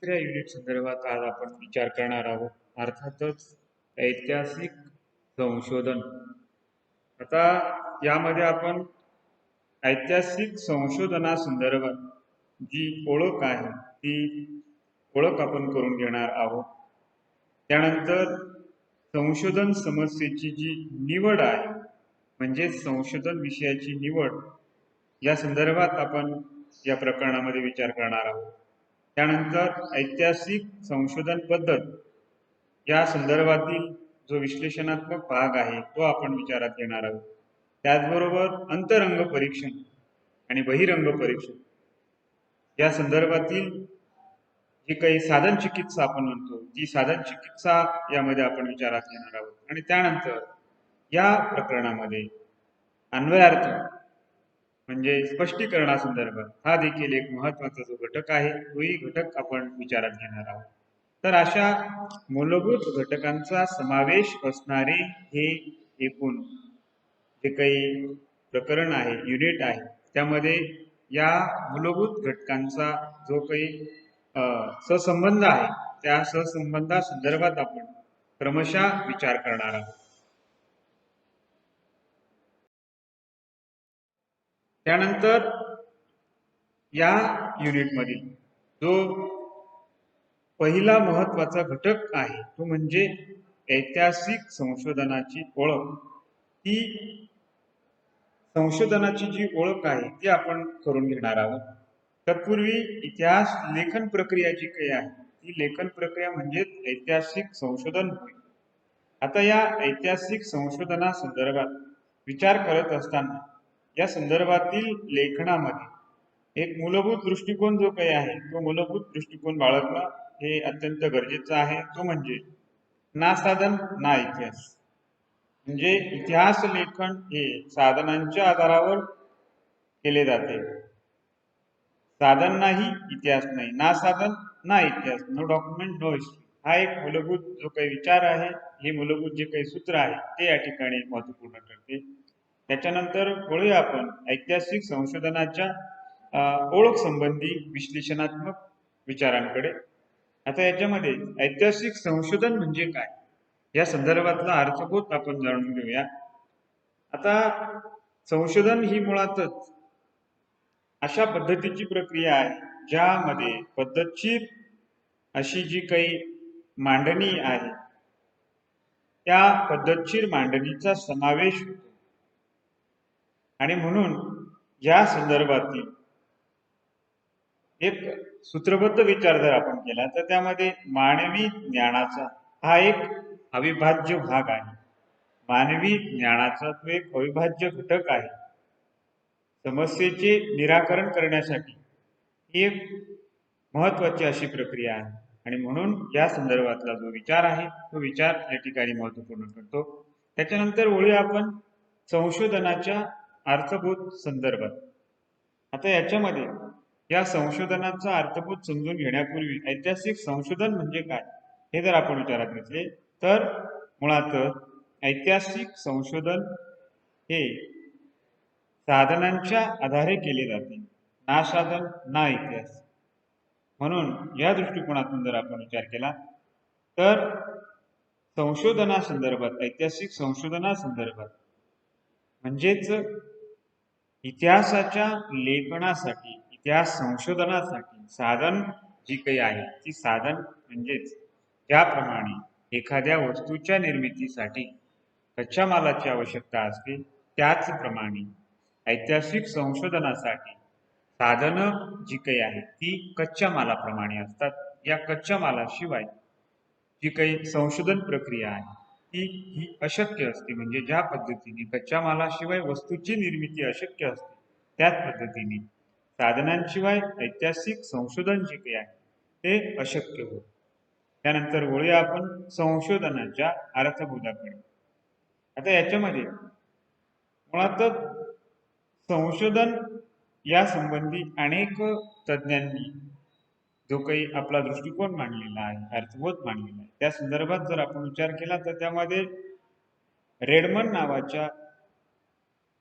तिसऱ्या युनिट संदर्भात आज आपण विचार करणार आहोत. अर्थातच ऐतिहासिक संशोधन. आता यामध्ये आपण ऐतिहासिक संशोधनासंदर्भात जी ओळख आहे ती ओळख आपण करून घेणार आहोत. त्यानंतर संशोधन समस्येची जी निवड आहे म्हणजे संशोधन विषयाची निवड या संदर्भात आपण या प्रकरणामध्ये विचार करणार आहोत. त्यानंतर ऐतिहासिक संशोधन पद्धत या संदर्भातील जो विश्लेषणात्मक भाग आहे तो आपण विचारात घेणार आहोत. त्याचबरोबर अंतरंग परीक्षण आणि बहिरंग परीक्षण या संदर्भातील जी काही साधन चिकित्सा आपण म्हणतो ती साधन चिकित्सा यामध्ये आपण विचारात घेणार आहोत. आणि त्यानंतर या प्रकरणामध्ये अन्वयार्थ म्हणजे स्पष्टीकरणासंदर्भात हा देखील एक महत्वाचा जो घटक आहे तोही घटक आपण विचारात घेणार आहोत. तर अशा मूलभूत घटकांचा समावेश असणारे हे एकूण जे काही प्रकरण आहे युनिट आहे त्यामध्ये या मूलभूत घटकांचा जो काही सहसंबंध आहे त्या सहसंबंधासंदर्भात आपण क्रमशः विचार करणार आहोत. त्यानंतर या युनिटमधील जो पहिला महत्वाचा घटक आहे तो म्हणजे ऐतिहासिक संशोधनाची ओळख. ती संशोधनाची जी ओळख आहे ती आपण करून घेणार आहोत. तत्पूर्वी इतिहास लेखन प्रक्रिया जी काही आहे ती लेखन प्रक्रिया म्हणजे ऐतिहासिक संशोधन होय. आता या ऐतिहासिक संशोधनासंदर्भात विचार करत असताना या संदर्भातील लेखनामध्ये एक मूलभूत दृष्टिकोन जो काही आहे तो मूलभूत दृष्टिकोन बाळगणं हे अत्यंत गरजेचं आहे. तो म्हणजे ना साधन ना इतिहास. म्हणजे इतिहास लेखन हे साधनांच्या आधारावर केले जाते. साधन नाही इतिहास नाही, ना साधन ना इतिहास, नो डॉक्युमेंट नो हिस्ट्री. हा एक मूलभूत जो काही विचार आहे हे मूलभूत जे काही सूत्र आहे ते या ठिकाणी महत्वपूर्ण ठरते. त्याच्यानंतर वळूया आपण ऐतिहासिक संशोधनाच्या ओळख संबंधी विश्लेषणात्मक विचारांकडे. आता याच्यामध्ये ऐतिहासिक संशोधन म्हणजे काय या संदर्भातला अर्थबोध आपण जाणून घेऊया. आता संशोधन ही मुळातच अशा पद्धतीची प्रक्रिया आहे ज्यामध्ये पद्धतशीर अशी जी काही मांडणी आहे त्या पद्धतशीर मांडणीचा समावेश होतो. आणि म्हणून या संदर्भातील एक सूत्रबद्ध विचार जर आपण केला तर त्यामध्ये मानवी ज्ञानाचा हा एक अविभाज्य भाग आहे. मानवी ज्ञानाचा तो एक अविभाज्य घटक आहे. समस्येचे निराकरण करण्यासाठी ही एक महत्वाची अशी प्रक्रिया आहे. आणि म्हणून या संदर्भातला जो विचार आहे तो विचार या ठिकाणी महत्वपूर्ण ठरतो. त्याच्यानंतर वळूया आपण संशोधनाच्या अर्थबोध संदर्भात. आता याच्यामध्ये या संशोधनाचा अर्थबोध समजून घेण्यापूर्वी ऐतिहासिक संशोधन म्हणजे काय हे जर आपण विचारात घेतले तर मुळातच ऐतिहासिक संशोधन हे साधनांच्या आधारे केले जाते, ना साधन ना इतिहास. म्हणून या दृष्टिकोनातून जर आपण विचार केला तर संशोधनासंदर्भात ऐतिहासिक संशोधनासंदर्भात म्हणजेच इतिहासाच्या लेखनासाठी इतिहास संशोधनासाठी साधन जी काही आहे ती साधन म्हणजेच ज्याप्रमाणे एखाद्या वस्तूच्या निर्मितीसाठी कच्च्या मालाची आवश्यकता असते त्याचप्रमाणे ऐतिहासिक संशोधनासाठी साधनं जी काही आहेत ती कच्च्या मालाप्रमाणे असतात. या कच्च्या मालाशिवाय जी काही संशोधन प्रक्रिया आहे ही अशक्य असते. म्हणजे ज्या पद्धतीने कच्च्या मालाशिवाय वस्तूची निर्मिती अशक्य असते त्याच पद्धतीने साधनांशिवाय ऐतिहासिक संशोधन जे काही आहे ते अशक्य होत. त्यानंतर वळूया आपण संशोधनाच्या अर्थबोधाकडे. आता याच्यामध्ये मुळातच संशोधन या संबंधी अनेक तज्ज्ञांनी जो काही आपला दृष्टिकोन मांडलेला आहे अर्थबोध मांडलेला आहे त्या संदर्भात जर आपण विचार केला तर त्यामध्ये रेडमन नावाच्या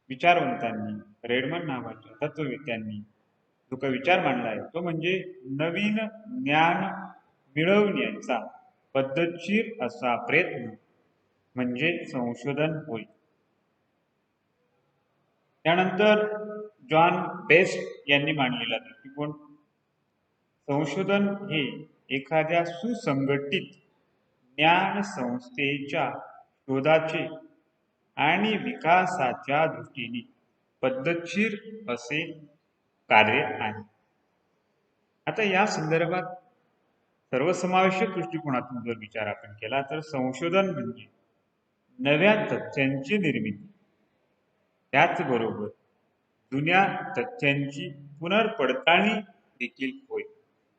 विचारवंतांनी रेडमन नावाच्या तत्ववेत्यांनी जो काही विचार मांडला आहे तो म्हणजे नवीन ज्ञान मिळवण्याचा पद्धतशीर असा प्रयत्न म्हणजे संशोधन होय. त्यानंतर जॉन बेस्ट यांनी मांडलेला दृष्टिकोन, संशोधन हे एखाद्या सुसंघटित ज्ञान संस्थेच्या शोधाचे आणि विकासाच्या दृष्टीने पद्धतशीर असे कार्य आहे. आता या संदर्भात सर्वसमावेशक दृष्टिकोनातून जर विचार आपण केला तर संशोधन म्हणजे नव्या तथ्यांची निर्मिती, त्याचबरोबर जुन्या तथ्यांची पुनर्पडताळणी देखील होय.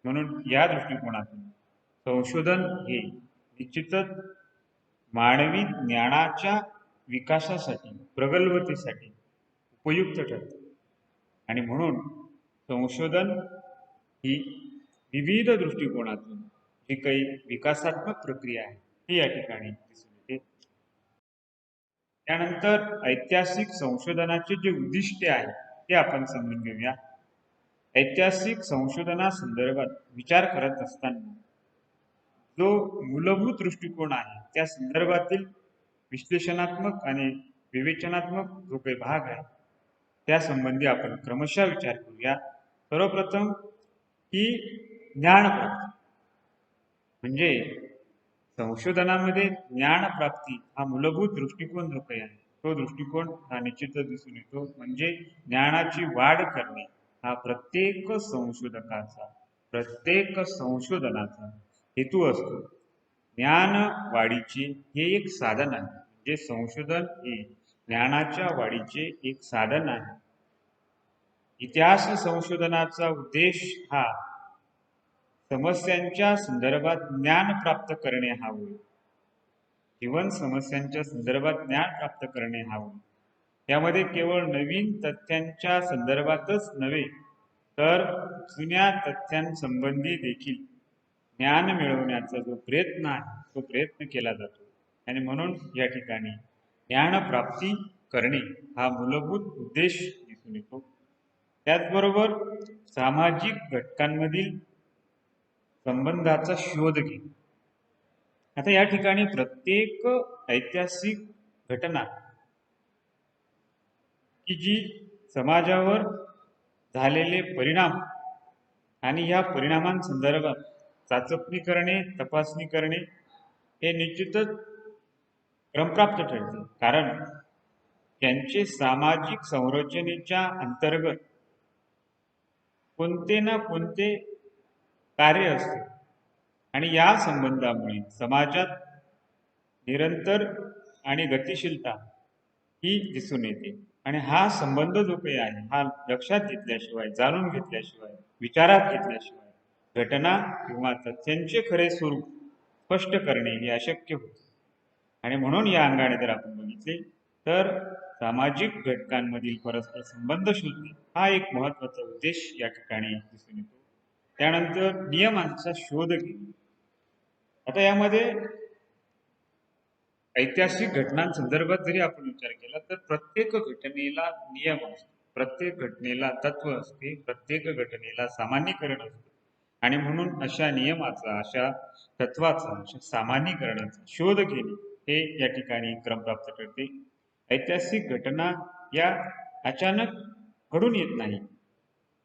म्हणून या दृष्टिकोनातून संशोधन हे निश्चितच मानवी ज्ञानाच्या विकासासाठी, प्रगल्भतेसाठी उपयुक्त ठरते. आणि म्हणून संशोधन ही विविध दृष्टिकोनातून जी काही विकासात्मक प्रक्रिया आहे ती या ठिकाणी दिसून येते. त्यानंतर ऐतिहासिक संशोधनाचे जे उद्दिष्टे आहे ते आपण समजून घेऊया. ऐतिहासिक संशोधनासंदर्भात विचार करत असताना जो मूलभूत दृष्टिकोन आहे त्या संदर्भातील विश्लेषणात्मक आणि विवेचनात्मक जो काही भाग आहे त्या संबंधी आपण क्रमशः विचार करूया. सर्वप्रथम ही ज्ञानप्राप्ती, म्हणजे संशोधनामध्ये ज्ञानप्राप्ती हा मूलभूत दृष्टिकोन जो काही आहे तो दृष्टिकोन हा निश्चितच दिसून येतो. म्हणजे ज्ञानाची वाढ करणे हा प्रत्येक संशोधकाचा, प्रत्येक संशोधनाचा हेतू असतो. ज्ञान वाढीचे हे एक साधन आहे. म्हणजे संशोधन हे ज्ञानाच्या वाढीचे एक साधन आहे. इतिहास संशोधनाचा उद्देश हा समस्यांच्या संदर्भात ज्ञान प्राप्त करणे हा होय. जीवन समस्यांच्या संदर्भात ज्ञान प्राप्त करणे हा होय. यामध्ये केवळ नवीन तथ्यांच्या संदर्भातच नव्हे तर जुन्या तथ्यांसंबंधी देखील ज्ञान मिळवण्याचा जो प्रयत्न आहे तो प्रयत्न केला जातो. आणि म्हणून या ठिकाणी ज्ञानप्राप्ती करणे हा मूलभूत उद्देश दिसून येतो. त्याचबरोबर सामाजिक घटकांमधील संबंधाचा शोध घे. आता या ठिकाणी प्रत्येक ऐतिहासिक घटना की जी समाजावर झालेले परिणाम आणि या परिणामांसंदर्भात चाचपणी करणे, तपासणी करणे हे निश्चितच क्रमप्राप्त ठरते. कारण त्यांचे सामाजिक संरचनेच्या अंतर्गत कोणते ना कोणते कार्य असते आणि या संबंधामुळे समाजात निरंतर आणि गतिशीलता ही दिसून येते. आणि हा संबंध जो काही आहे हा लक्षात घेतल्याशिवाय, जाणून घेतल्याशिवाय, विचारात घेतल्याशिवाय घटना किंवा तथ्यांचे खरे स्वरूप स्पष्ट करणे हे अशक्य होते. आणि म्हणून या अंगाने जर आपण बघितले तर सामाजिक घटकांमधील परस्पर संबंध शोधणे हा एक महत्वाचा उद्देश या ठिकाणी दिसून येतो. त्यानंतर नियमांचा शोध घेणे. आता यामध्ये ऐतिहासिक घटनांसंदर्भात जरी आपण विचार केला तर प्रत्येक घटनेला नियम असतो, प्रत्येक घटनेला तत्व असते, प्रत्येक घटनेला सामान्यीकरण असते. आणि म्हणून अशा नियमाचा, अशा तत्वाचा, अशा सामान्यीकरणाचा शोध घेणे हे या ठिकाणी क्रमप्राप्त ठरते. ऐतिहासिक घटना या अचानक घडून येत नाही,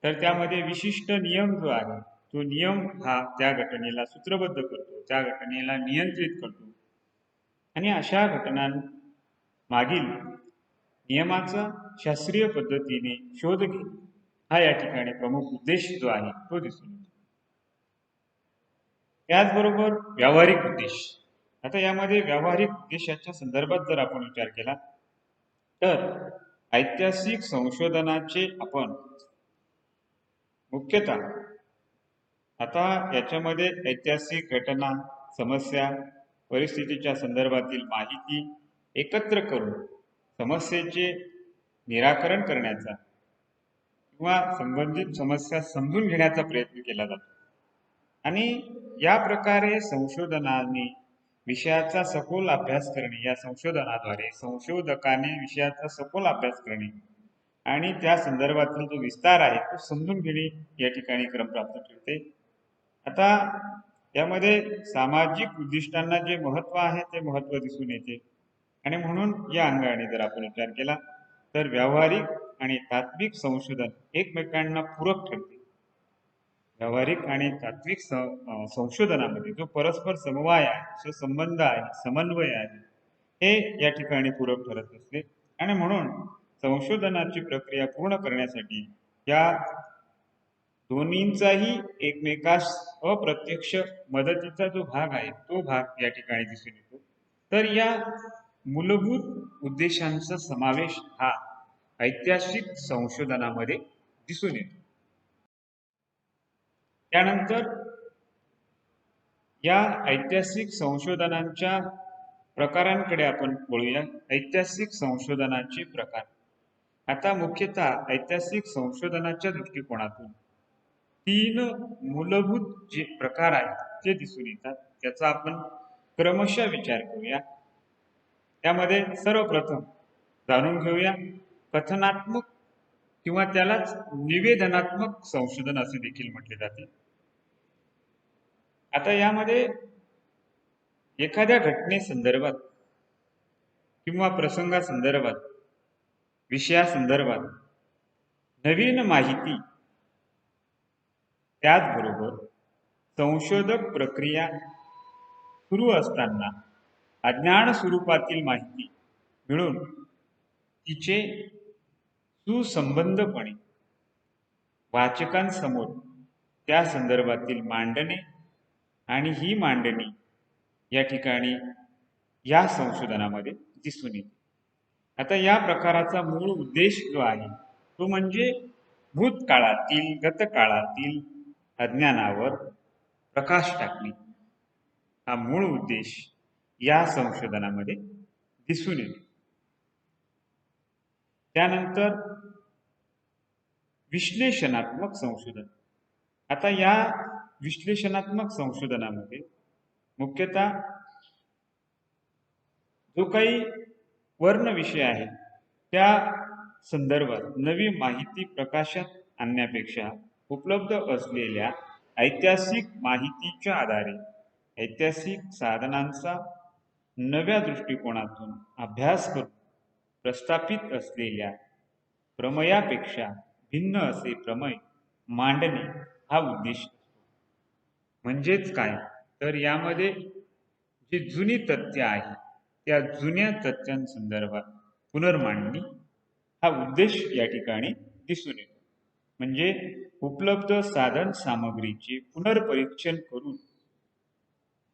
तर त्यामध्ये विशिष्ट नियम जो आहे तो नियम हा त्या घटनेला सूत्रबद्ध करतो, त्या घटनेला नियंत्रित करतो. आणि अशा घटनांमागील नियमाचा शास्त्रीय पद्धतीने शोध घेणे हा या ठिकाणी प्रमुख उद्देश जो आहे तो दिसून येतो. त्याचबरोबर व्यावहारिक उद्देश. आता यामध्ये व्यावहारिक उद्देशाच्या संदर्भात जर आपण विचार केला तर ऐतिहासिक संशोधनाचे आपण मुख्यतः आता याच्यामध्ये ऐतिहासिक घटना, समस्या, परिस्थितीच्या संदर्भातील माहिती एकत्र करून समस्येचे निराकरण करण्याचा किंवा संबंधित समस्या समजून घेण्याचा प्रयत्न केला जातो. आणि या प्रकारे संशोधनाने विषयाचा सखोल अभ्यास करणे, या संशोधनाद्वारे संशोधकाने विषयाचा सखोल अभ्यास करणे आणि त्या संदर्भातील जो विस्तार आहे तो समजून घेणे या ठिकाणी क्रमप्राप्त ठरते. आता यामध्ये सामाजिक उद्दिष्टांना जे महत्व आहे ते महत्व दिसून येते आणि म्हणून या अंगाने जर आपण विचार केला तर व्यावहारिक आणि तात्विक संशोधन एकमेकांना पूरक ठरते. व्यावहारिक आणि तात्विक संशोधनामध्ये जो परस्पर समवाय आहे, संबंध आहे, समन्वय आहे, हे या ठिकाणी पूरक ठरत असते आणि म्हणून संशोधनाची प्रक्रिया पूर्ण करण्यासाठी या दोन्हींचाही एकमेकास अप्रत्यक्ष मदतीचा जो भाग आहे तो भाग या ठिकाणी दिसून येतो. तर या मूलभूत उद्देशांचा समावेश हा ऐतिहासिक संशोधनामध्ये दिसून येतो. त्यानंतर या ऐतिहासिक संशोधनांच्या प्रकारांकडे आपण बोलूया. ऐतिहासिक संशोधनाचे प्रकार. आता मुख्यतः ऐतिहासिक संशोधनाच्या दृष्टिकोनातून 3 मूलभूत जे प्रकार आहेत ते दिसून येतात. त्याचा आपण क्रमशः विचार करूया. त्यामध्ये सर्वप्रथम जाणून घेऊया कथनात्मक किंवा त्यालाच निवेदनात्मक संशोधन असे देखील म्हटले जाते. आता यामध्ये एखाद्या घटनेसंदर्भात किंवा प्रसंगासंदर्भात, विषयासंदर्भात नवीन माहिती, त्याचबरोबर संशोधक प्रक्रिया सुरू असताना अज्ञान स्वरूपातील माहिती मिळून तिचे सुसंबद्धपणे वाचकांसमोर त्या संदर्भातील मांडणे आणि ही मांडणी या ठिकाणी या संशोधनामध्ये दिसून येते. आता या प्रकाराचा मूळ उद्देश जो आहे तो म्हणजे भूतकाळातील, गतकाळातील अज्ञानावर प्रकाश टाकणे हा मूळ उद्देश या संशोधनामध्ये दिसून येतो. त्यानंतर विश्लेषणात्मक संशोधन. आता या विश्लेषणात्मक संशोधनामध्ये मुख्यतः जो काही वर्ण विषय आहे त्या संदर्भात नवी माहिती प्रकाशात आणण्यापेक्षा उपलब्ध असलेल्या ऐतिहासिक माहितीच्या आधारे ऐतिहासिक साधनांचा नव्या दृष्टिकोनातून अभ्यास करून प्रस्थापित असलेल्या प्रमेयापेक्षा भिन्न असे प्रमेय मांडणे हा उद्देश असतो. म्हणजेच काय तर यामध्ये जी जुनी तथ्य आहे त्या जुन्या तथ्यांसंदर्भात पुनर्मांडणी हा उद्देश या ठिकाणी दिसून येतो. म्हणजे उपलब्ध साधन सामग्रीचे पुनर्परीक्षण करून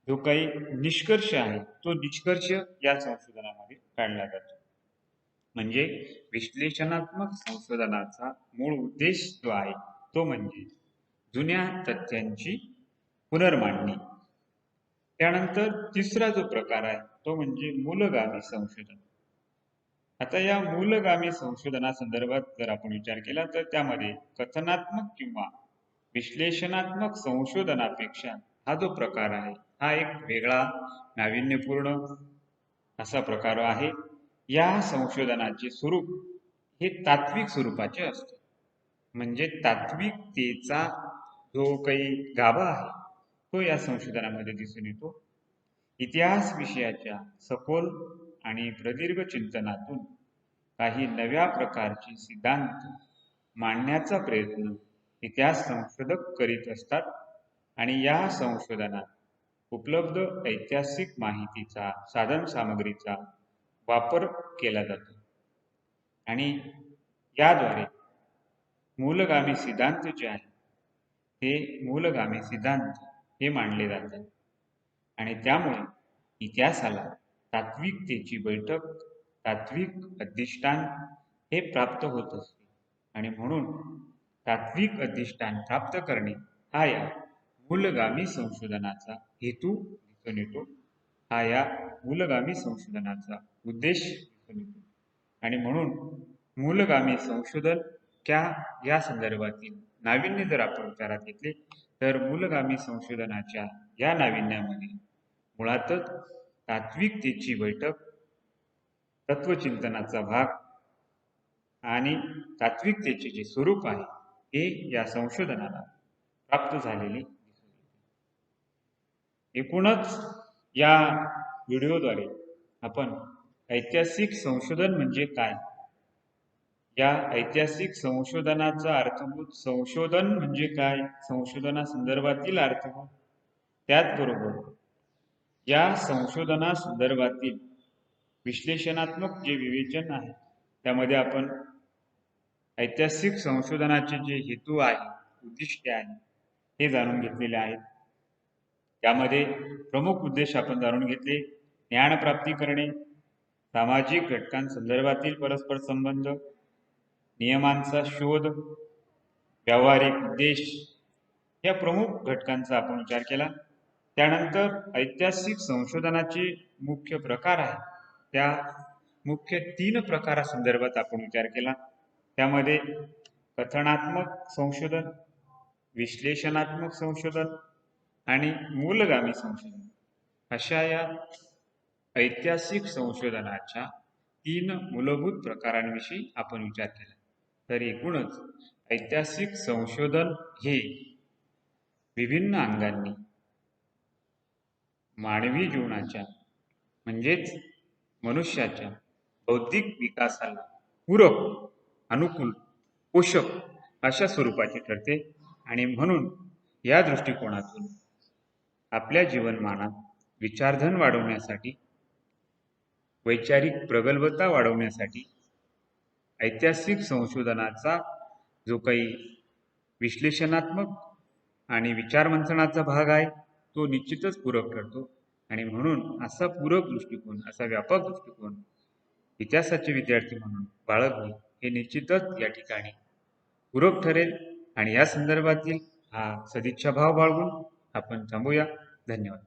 जो काही निष्कर्ष आहे तो निष्कर्ष या संशोधनामध्ये काढला जातो. म्हणजे विश्लेषणात्मक संशोधनाचा मूळ उद्देश जो आहे तो म्हणजे जुन्या तथ्यांची पुनर्मांडणी. त्यानंतर तिसरा जो प्रकार आहे तो म्हणजे मूलगामी संशोधन. आता या मूलगामी संशोधनासंदर्भात जर आपण विचार केला तर त्यामध्ये कथनात्मक किंवा विश्लेषणात्मक संशोधनापेक्षा हा जो प्रकार आहे हा एक वेगळा नाविन्यपूर्ण असा प्रकार आहे. या संशोधनाचे स्वरूप हे तात्विक स्वरूपाचे असते. म्हणजे तात्विकतेचा जो काही गाभा आहे तो या संशोधनामध्ये दिसून येतो. इतिहास विषयाच्या सखोल आणि प्रदीर्घ चिंतनातून काही नव्या प्रकारचे सिद्धांत मांडण्याचा प्रयत्न इतिहास संशोधक करीत असतात आणि या संशोधनात उपलब्ध ऐतिहासिक माहितीचा, साधन सामग्रीचा वापर केला जातो आणि याद्वारे मूलगामी सिद्धांत जे आहे ते मूलगामी सिद्धांत हे मांडले जातात आणि त्यामुळे इतिहासाला तात्विकतेची बैठक, तात्विक अधिष्ठान हे प्राप्त होत असते आणि म्हणून तात्विक अधिष्ठान प्राप्त करणे हा या मूलगामी संशोधनाचा हेतू दिसून येतो. हा या मूलगामी संशोधनाचा उद्देश दिसून येतो आणि म्हणून मूलगामी संशोधन या संदर्भातील नाविन्य जर आपण विचारात घेतले तर मूलगामी संशोधनाच्या या नाविन्यामध्ये मुळातच तात्विकतेची बैठक, तत्वचिंतनाचा भाग आणि तात्विकतेचे जे स्वरूप आहे हे या संशोधनाला प्राप्त झालेले दिसून येते. एकूणच या व्हिडिओद्वारे आपण ऐतिहासिक संशोधन म्हणजे काय, या ऐतिहासिक संशोधनाचा अर्थभूत संशोधन म्हणजे काय, संशोधनासंदर्भातील अर्थभूत, त्याचबरोबर या संशोधनासंदर्भातील विश्लेषणात्मक जे विवेचन आहे त्यामध्ये आपण ऐतिहासिक संशोधनाचे जे हेतू आहे, उद्दिष्टे आहे, हे जाणून घेतलेले आहेत. त्यामध्ये प्रमुख उद्देश आपण जाणून घेतले: ज्ञानप्राप्ती करणे, सामाजिक घटकांसंदर्भातील परस्पर संबंध, नियमांचा शोध, व्यावहारिक उद्देश या प्रमुख घटकांचा आपण विचार केला. त्यानंतर ऐतिहासिक संशोधनाचे मुख्य प्रकार आहे, त्या मुख्य 3 प्रकारासंदर्भात आपण विचार केला. त्यामध्ये कथनात्मक संशोधन, विश्लेषणात्मक संशोधन आणि मूलगामी संशोधन अशा या ऐतिहासिक संशोधनाच्या 3 मूलभूत प्रकारांविषयी आपण विचार केला. तर एकूणच ऐतिहासिक संशोधन हे विभिन्न अंगांनी मानवी जीवनाच्या म्हणजेच मनुष्याच्या बौद्धिक विकासाला पूरक, अनुकूल, पोषक अशा स्वरूपाचे ठरते आणि म्हणून या दृष्टिकोनातून आपल्या जीवनमानात विचारधन वाढवण्यासाठी, वैचारिक प्रगल्भता वाढवण्यासाठी ऐतिहासिक संशोधनाचा जो काही विश्लेषणात्मक आणि विचारमंथनाचा भाग आहे तो निश्चितच पूरक ठरतो. आणि म्हणून असा पूरक दृष्टिकोन, असा व्यापक दृष्टिकोन इतिहासाचे विद्यार्थी म्हणून बाळगणे हे निश्चितच या ठिकाणी पूरक ठरेल. आणि या संदर्भातील हा सदिच्छा भाव बाळगून आपण थांबूया. धन्यवाद.